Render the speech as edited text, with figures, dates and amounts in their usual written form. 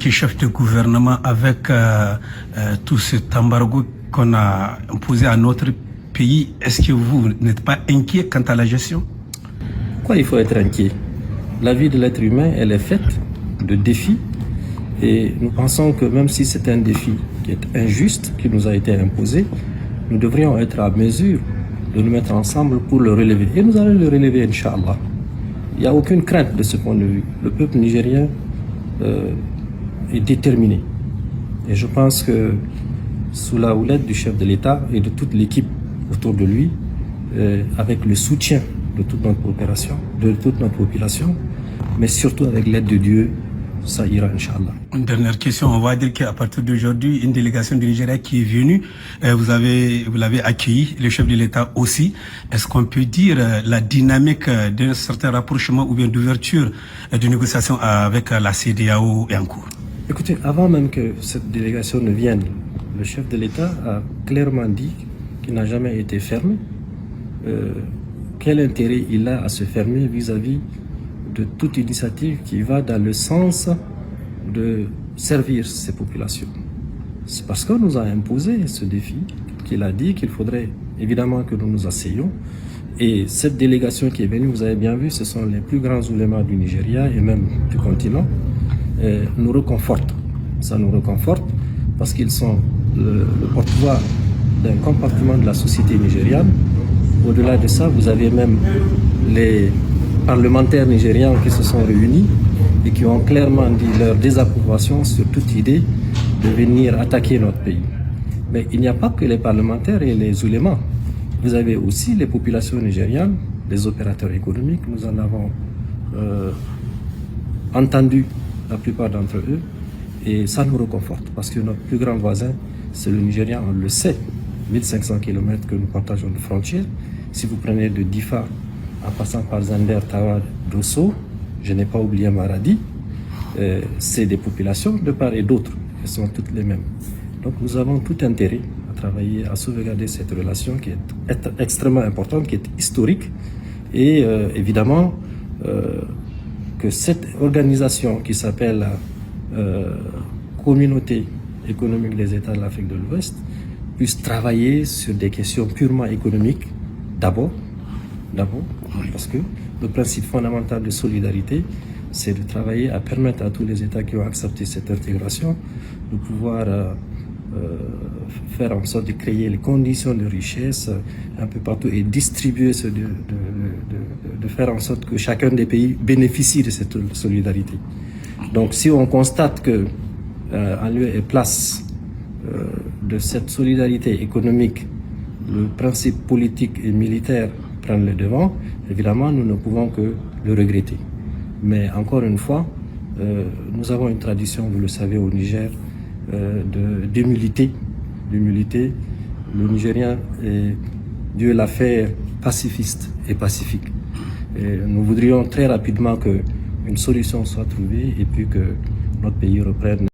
que chef de gouvernement, avec tout cet embargo qu'on a imposé à notre pays, est-ce que vous n'êtes pas inquiet quant à la gestion? Pourquoi il faut être inquiet? La vie de l'être humain, elle est faite de défis. Et nous pensons que même si c'est un défi qui est injuste, qui nous a été imposé, nous devrions être à mesure de nous mettre ensemble pour le relever. Et nous allons le relever, Inch'Allah. Il n'y a aucune crainte de ce point de vue. Le peuple nigérien est déterminé. Et je pense que sous la houlette du chef de l'État et de toute l'équipe autour de lui, avec le soutien de toute notre population, mais surtout avec l'aide de Dieu, ça ira, Inch'Allah. Une dernière question, on va dire qu'à partir d'aujourd'hui, une délégation du Nigeria qui est venue, vous l'avez accueilli, le chef de l'État aussi. Est-ce qu'on peut dire la dynamique d'un certain rapprochement ou bien d'ouverture de négociations avec la CEDEAO est en cours? Écoutez, avant même que cette délégation ne vienne, le chef de l'État a clairement dit qu'il n'a jamais été fermé. Quel intérêt il a à se fermer vis-à-vis de toute initiative qui va dans le sens de servir ces populations? C'est parce qu'on nous a imposé ce défi qu'il a dit qu'il faudrait évidemment que nous nous asseyions. Et cette délégation qui est venue, vous avez bien vu, ce sont les plus grands oulémas du Nigeria et même du continent, nous reconforte. Ça nous reconforte parce qu'ils sont le porte-voix d'un compartiment de la société nigériane. Au-delà de ça, vous avez même les parlementaires nigérians qui se sont réunis et qui ont clairement dit leur désapprobation sur toute idée de venir attaquer notre pays. Mais il n'y a pas que les parlementaires et les oulémas. Vous avez aussi les populations nigérianes, les opérateurs économiques. Nous en avons entendu la plupart d'entre eux et ça nous reconforte parce que notre plus grand voisin, c'est le Nigeria, on le sait. 1500 km que nous partageons de frontières. Si vous prenez de Difa en passant par Zander, Tawa, Dosso, je n'ai pas oublié Maradi, c'est des populations de part et d'autre, elles sont toutes les mêmes. Donc nous avons tout intérêt à travailler, à sauvegarder cette relation qui est extrêmement importante, qui est historique, et évidemment que cette organisation qui s'appelle Communauté économique des États de l'Afrique de l'Ouest puisse travailler sur des questions purement économiques d'abord, parce que le principe fondamental de solidarité, c'est de travailler à permettre à tous les États qui ont accepté cette intégration de pouvoir faire en sorte de créer les conditions de richesse un peu partout et distribuer, de faire en sorte que chacun des pays bénéficie de cette solidarité. Donc si on constate que en lieu et place de cette solidarité économique, le principe politique et militaire prennent le devant, évidemment, nous ne pouvons que le regretter. Mais encore une fois, nous avons une tradition, vous le savez, au Niger, d'humilité. Le Nigérien, Dieu l'a fait pacifiste et pacifique. Et nous voudrions très rapidement qu'une solution soit trouvée et puis que notre pays reprenne